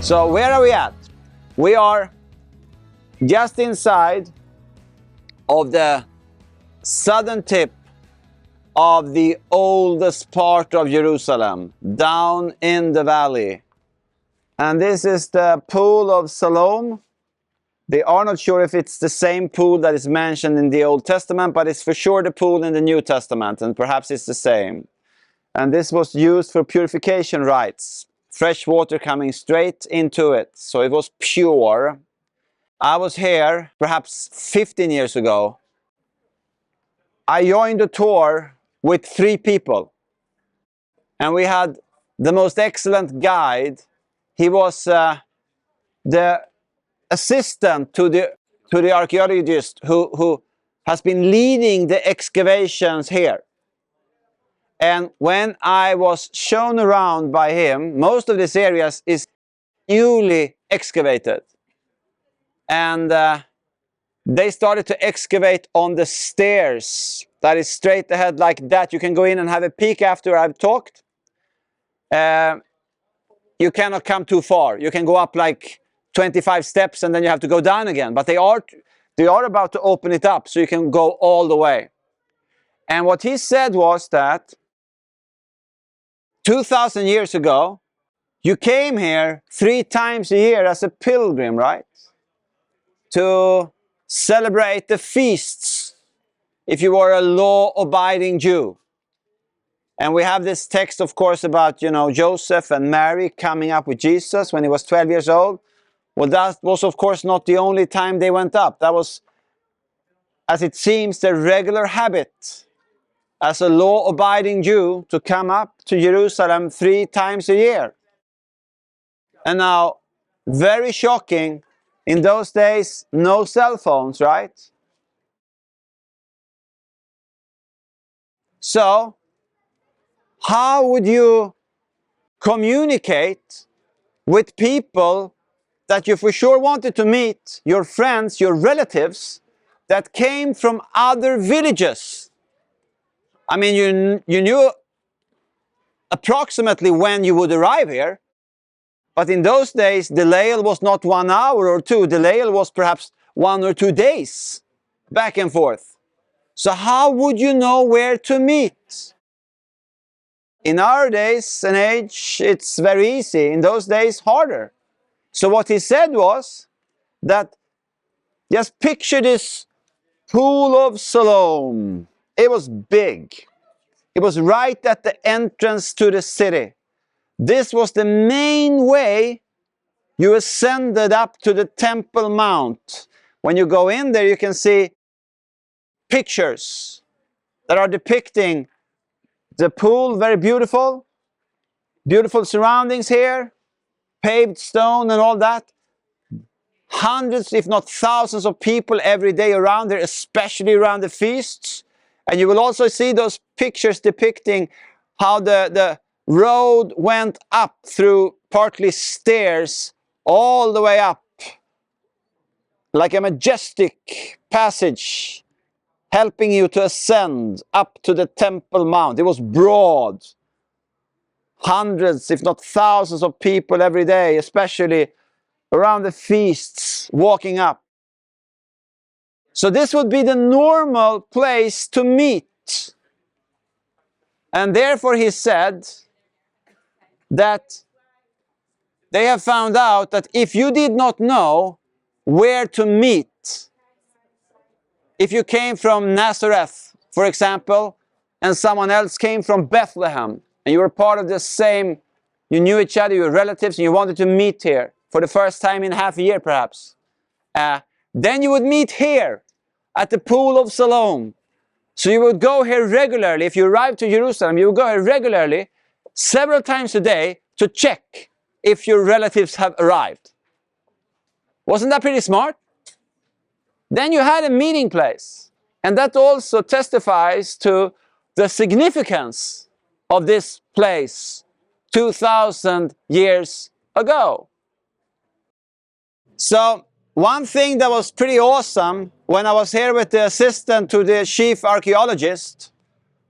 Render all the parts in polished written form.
So where are we at? We are just inside of the southern tip of the oldest part of Jerusalem, down in the valley. And this is the pool of Siloam. They are not sure if it's the same pool that is mentioned in the Old Testament, but it's for sure the pool in the New Testament, and perhaps it's the same. And this was used for purification rites. Fresh water coming straight into it, so it was pure. I was here perhaps 15 years ago. I joined a tour with 3 people. And we had the most excellent guide. He was the assistant to the archaeologist who has been leading the excavations here. And when I was shown around by him, most of this area is newly excavated. And they started to excavate on the stairs that is straight ahead like that. You can go in and have a peek after I've talked. You cannot come too far. You can go up like 25 steps and then you have to go down again. But they are about to open it up so you can go all the way. And what he said was that 2,000 years ago, you came here 3 times a year as a pilgrim, right? To celebrate the feasts if you were a law-abiding Jew. And we have this text, of course, about, Joseph and Mary coming up with Jesus when he was 12 years old. Well, that was, of course, not the only time they went up. That was, as it seems, their regular habit as a law-abiding Jew to come up to Jerusalem 3 times a year. And now, very shocking, in those days, no cell phones, right? So, how would you communicate with people that you for sure wanted to meet, your friends, your relatives, that came from other villages? I mean, you knew approximately when you would arrive here, but in those days, the layel was not 1 hour or 2. The layel was perhaps 1 or 2 days, back and forth. So how would you know where to meet? In our days and age, it's very easy. In those days, harder. So what he said was that just picture this pool of Siloam. It was big. It was right at the entrance to the city. This was the main way you ascended up to the Temple Mount. When you go in there, you can see pictures that are depicting the pool, very beautiful. Beautiful surroundings here, paved stone and all that. Hundreds, if not thousands of people every day around there, especially around the feasts. And you will also see those pictures depicting how the road went up through partly stairs all the way up, like a majestic passage, helping you to ascend up to the Temple Mount. It was broad. Hundreds, if not thousands of people every day, especially around the feasts, walking up. So this would be the normal place to meet. And therefore he said that they have found out that if you did not know where to meet, if you came from Nazareth, for example, and someone else came from Bethlehem, and you were part of the same, you knew each other, you were relatives, and you wanted to meet here for the first time in half a year perhaps, then you would meet here at the pool of Siloam. So you would go here regularly. If you arrived to Jerusalem, you would go here regularly, several times a day, to check if your relatives have arrived. Wasn't that pretty smart? Then you had a meeting place. And that also testifies to the significance of this place 2,000 years ago. So one thing that was pretty awesome when I was here with the assistant to the chief archaeologist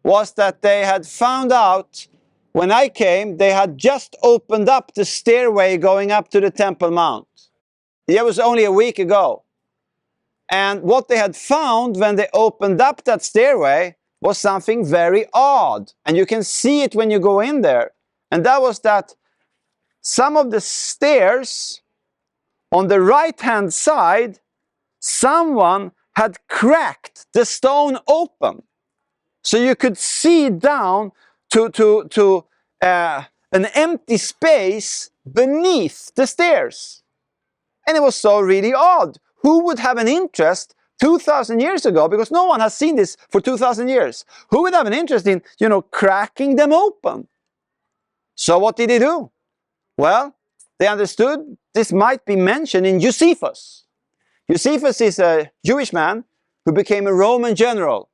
was that they had found out When I came, they had just opened up the stairway going up to the Temple Mount. It was only a week ago. And what they had found when they opened up that stairway was something very odd. And you can see it when you go in there. And that was that some of the stairs on the right-hand side, someone had cracked the stone open. So you could see down to an empty space beneath the stairs. And it was so really odd. Who would have an interest 2,000 years ago, because no one has seen this for 2,000 years, who would have an interest in, cracking them open? So what did he do? Well, they understood this might be mentioned in Josephus. Josephus is a Jewish man who became a Roman general.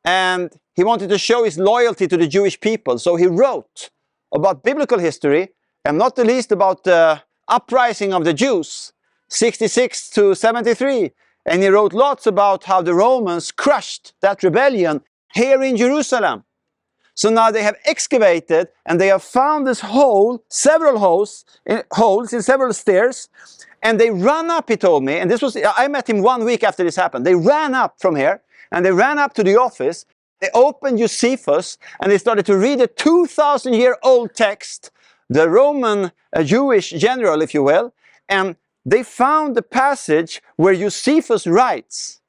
And he wanted to show his loyalty to the Jewish people. So he wrote about biblical history, and not the least about the uprising of the Jews, 66 to 73. And he wrote lots about how the Romans crushed that rebellion here in Jerusalem. So now they have excavated and they have found this hole, several holes in several stairs. And they ran up, he told me, and I met him 1 week after this happened. They ran up from here and they ran up to the office. They opened Josephus and they started to read a 2,000-year-old text, the Roman Jewish general, if you will. And they found the passage where Josephus writes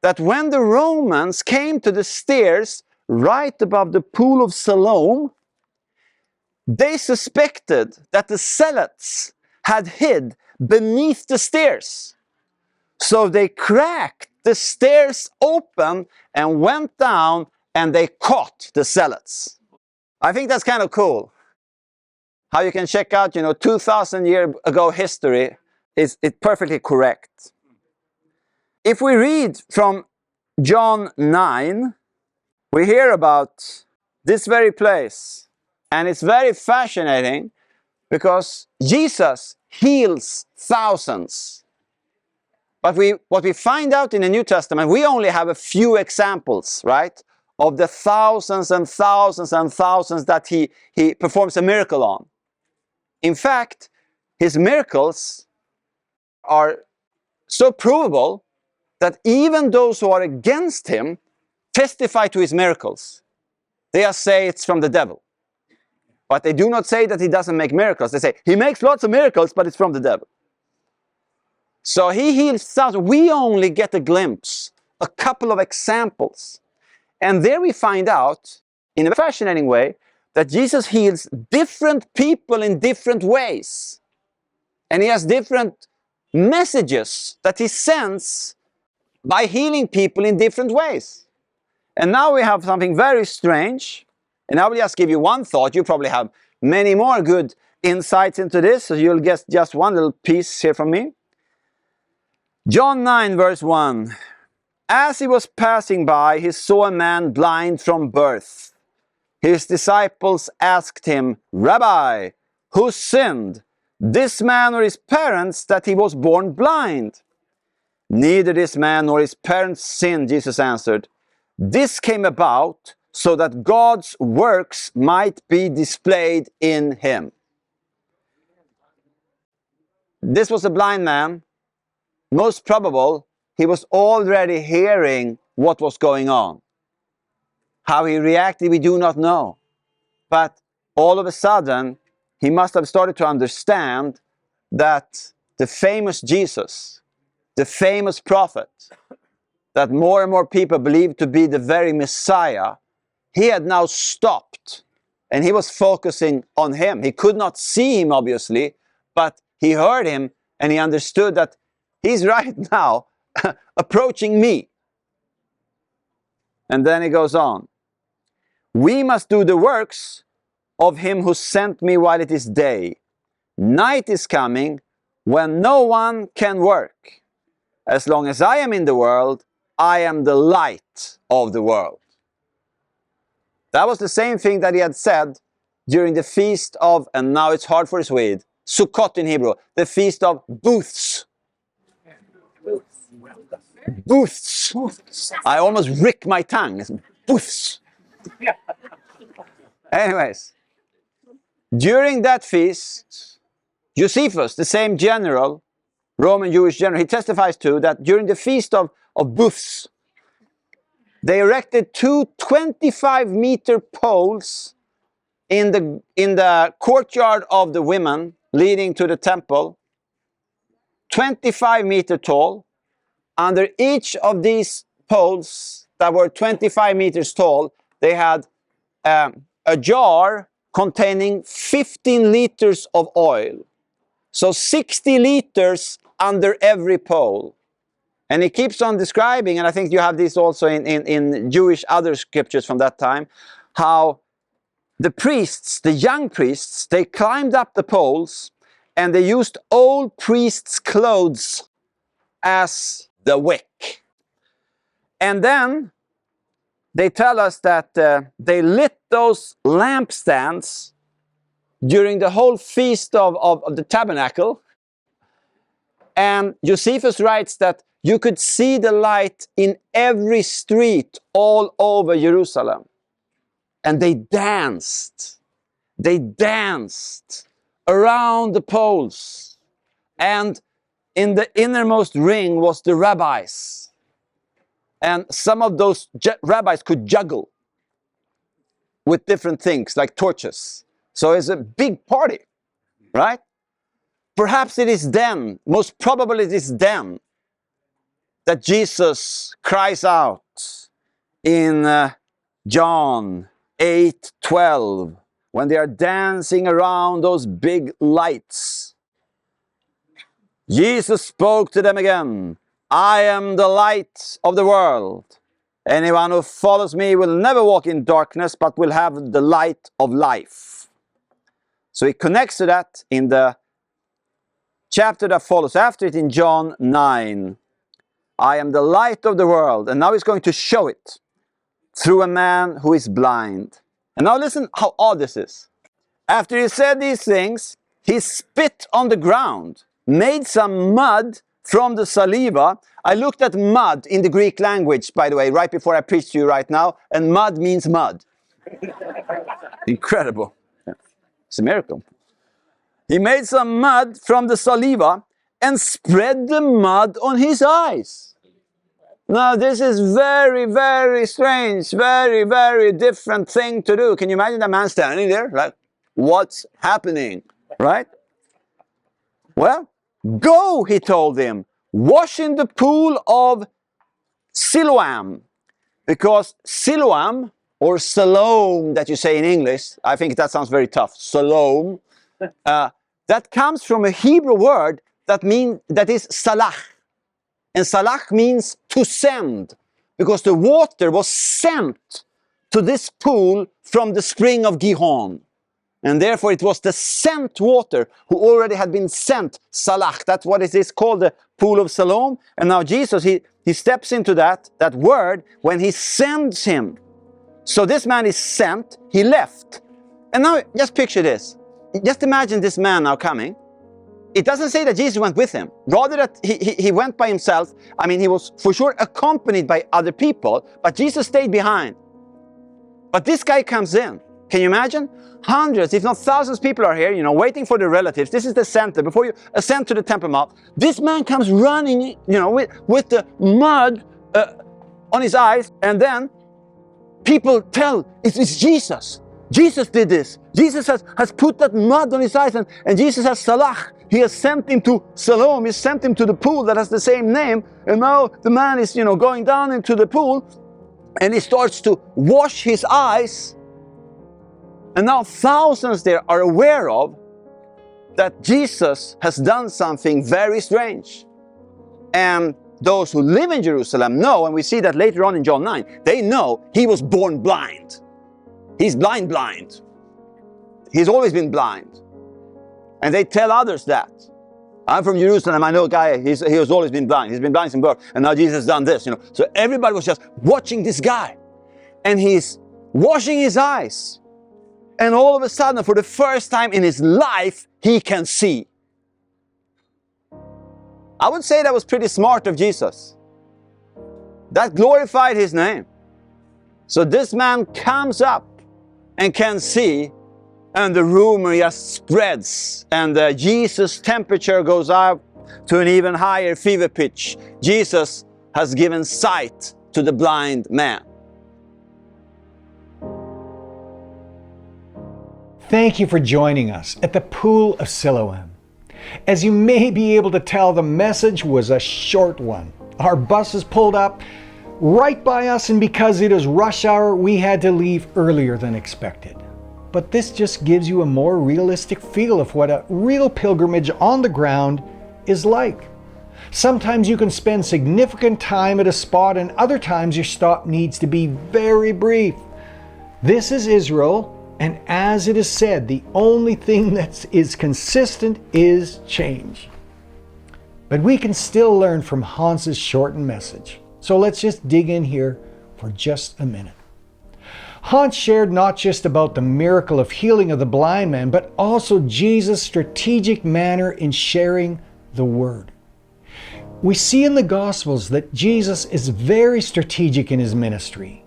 that when the Romans came to the stairs right above the pool of Siloam, they suspected that the zealots had hid beneath the stairs. So they cracked the stairs open and went down and they caught the zealots. I think that's kind of cool. How you can check out, 2,000 years ago history is perfectly correct. If we read from John 9, we hear about this very place. And it's very fascinating because Jesus heals thousands. But what we find out in the New Testament, we only have a few examples, right? Of the thousands and thousands and thousands that he performs a miracle on. In fact, his miracles are so provable that even those who are against him testify to his miracles. They just say it's from the devil. But they do not say that he doesn't make miracles. They say he makes lots of miracles, but it's from the devil. So he heals thousands. We only get a glimpse, a couple of examples. And there we find out, in a fascinating way, that Jesus heals different people in different ways. And he has different messages that he sends by healing people in different ways. And now we have something very strange. And I will just give you one thought. You probably have many more good insights into this, so you'll get just one little piece here from me. John 9, verse 1. As he was passing by, he saw a man blind from birth. His disciples asked him, Rabbi, who sinned, this man or his parents, that he was born blind? Neither this man nor his parents sinned, Jesus answered. This came about so that God's works might be displayed in him. This was a blind man. Most probable, he was already hearing what was going on. How he reacted, we do not know. But all of a sudden, he must have started to understand that the famous Jesus, the famous prophet, that more and more people believed to be the very Messiah, he had now stopped and he was focusing on him. He could not see him, obviously, but he heard him and he understood that he's right now approaching me. And then he goes on. We must do the works of him who sent me while it is day. Night is coming when no one can work. As long as I am in the world, I am the light of the world. That was the same thing that he had said during the feast of, and now it's hard for a Swede, Sukkot in Hebrew, the feast of booths. Booths. I almost rick my tongue. Booths. Anyways, During that feast, Josephus, the same general, Roman Jewish general, he testifies to that during the feast of booths, they erected two 25-meter poles in the courtyard of the women leading to the temple, 25-meter tall. Under each of these poles that were 25 meters tall, they had a jar containing 15 liters of oil. So 60 liters under every pole. And he keeps on describing, and I think you have this also in Jewish other scriptures from that time, how the priests, the young priests, they climbed up the poles and they used old priests' clothes as the wick. And then they tell us that they lit those lampstands during the whole feast of the tabernacle. And Josephus writes that you could see the light in every street all over Jerusalem. And they danced around the poles. And in the innermost ring was the rabbis. And some of those rabbis could juggle with different things like torches. So it's a big party, right? Perhaps it is then, most probably it is then, that Jesus cries out in John 8:12, when they are dancing around those big lights. Jesus spoke to them again, I am the light of the world. Anyone who follows me will never walk in darkness, but will have the light of life. So he connects to that in the chapter that follows after it in John 9. I am the light of the world. And now he's going to show it through a man who is blind. And now listen how odd this is. After he said these things, he spit on the ground, made some mud from the saliva. I looked at mud in the Greek language, by the way, right before I preached to you right now, and mud means mud. Incredible. It's a miracle. He made some mud from the saliva and spread the mud on his eyes. Now this is very, very strange, very, very different thing to do. Can you imagine that man standing there? Like, what's happening? Right? Well, go, he told him, wash in the pool of Siloam. Because Siloam, or Siloam that you say in English, I think that sounds very tough, Siloam, that comes from a Hebrew word that is salach. And salach means to send, because the water was sent to this pool from the spring of Gihon. And therefore it was the sent water who already had been sent, salach. That's what it is called, the pool of Siloam. And now Jesus, he steps into that word when he sends him. So this man is sent, he left. And now just picture this. Just imagine this man now coming. It doesn't say that Jesus went with him. Rather that he went by himself. I mean, he was for sure accompanied by other people, but Jesus stayed behind. But this guy comes in. Can you imagine? Hundreds, if not thousands of people are here, waiting for their relatives. This is the center. Before you ascend to the Temple Mount, this man comes running, with the mud on his eyes, and then people tell, it's Jesus. Jesus did this. Jesus has put that mud on his eyes, and Jesus has salach. He has sent him to Siloam. He sent him to the pool that has the same name. And now the man is, going down into the pool, and he starts to wash his eyes. And now thousands there are aware of that Jesus has done something very strange. And those who live in Jerusalem know, and we see that later on in John 9, they know he was born blind. He's blind. He's always been blind. And they tell others that. I'm from Jerusalem, I know a guy, he has always been blind. He's been blind since birth, and now Jesus has done this, So everybody was just watching this guy. And he's washing his eyes. And all of a sudden, for the first time in his life, he can see. I would say that was pretty smart of Jesus. That glorified his name. So this man comes up and can see, and the rumor just spreads, and Jesus' temperature goes up to an even higher fever pitch. Jesus has given sight to the blind man. Thank you for joining us at the Pool of Siloam. As you may be able to tell, the message was a short one. Our buses pulled up right by us, and because it is rush hour, we had to leave earlier than expected. But this just gives you a more realistic feel of what a real pilgrimage on the ground is like. Sometimes you can spend significant time at a spot, and other times your stop needs to be very brief. This is Israel, and as it is said, the only thing that is consistent is change. But we can still learn from Hans's shortened message. So let's just dig in here for just a minute. Hans shared not just about the miracle of healing of the blind man, but also Jesus' strategic manner in sharing the word. We see in the Gospels that Jesus is very strategic in his ministry.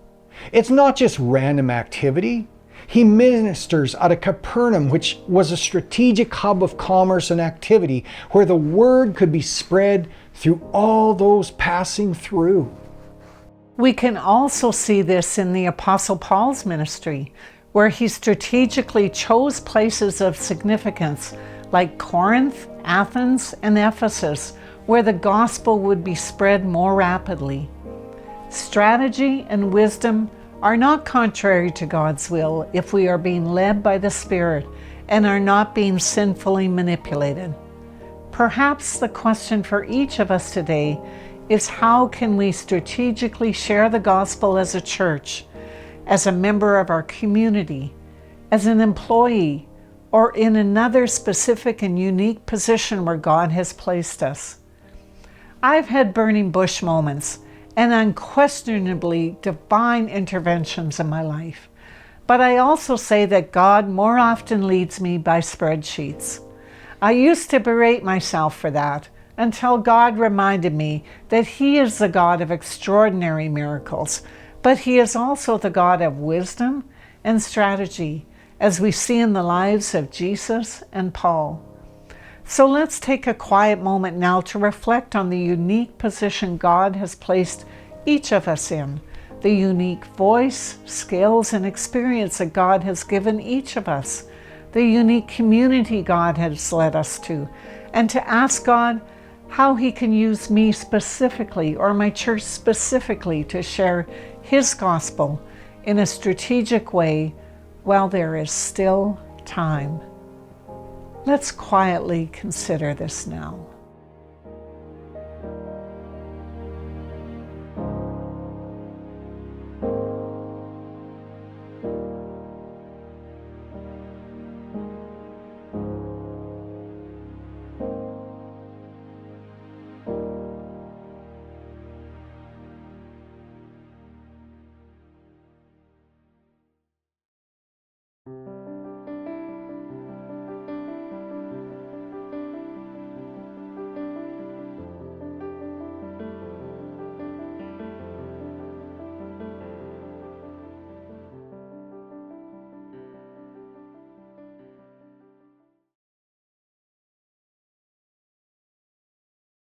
It's not just random activity. He ministers out of Capernaum, which was a strategic hub of commerce and activity where the word could be spread through all those passing through. We can also see this in the Apostle Paul's ministry, where he strategically chose places of significance like Corinth, Athens, and Ephesus, where the gospel would be spread more rapidly. Strategy and wisdom are not contrary to God's will if we are being led by the Spirit and are not being sinfully manipulated. Perhaps the question for each of us today is, how can we strategically share the gospel as a church, as a member of our community, as an employee, or in another specific and unique position where God has placed us? I've had burning bush moments and unquestionably divine interventions in my life. But I also say that God more often leads me by spreadsheets. I used to berate myself for that until God reminded me that He is the God of extraordinary miracles, but He is also the God of wisdom and strategy, as we see in the lives of Jesus and Paul. So let's take a quiet moment now to reflect on the unique position God has placed each of us in, the unique voice, skills, and experience that God has given each of us, the unique community God has led us to, and to ask God how He can use me specifically or my church specifically to share His gospel in a strategic way while there is still time. Let's quietly consider this now.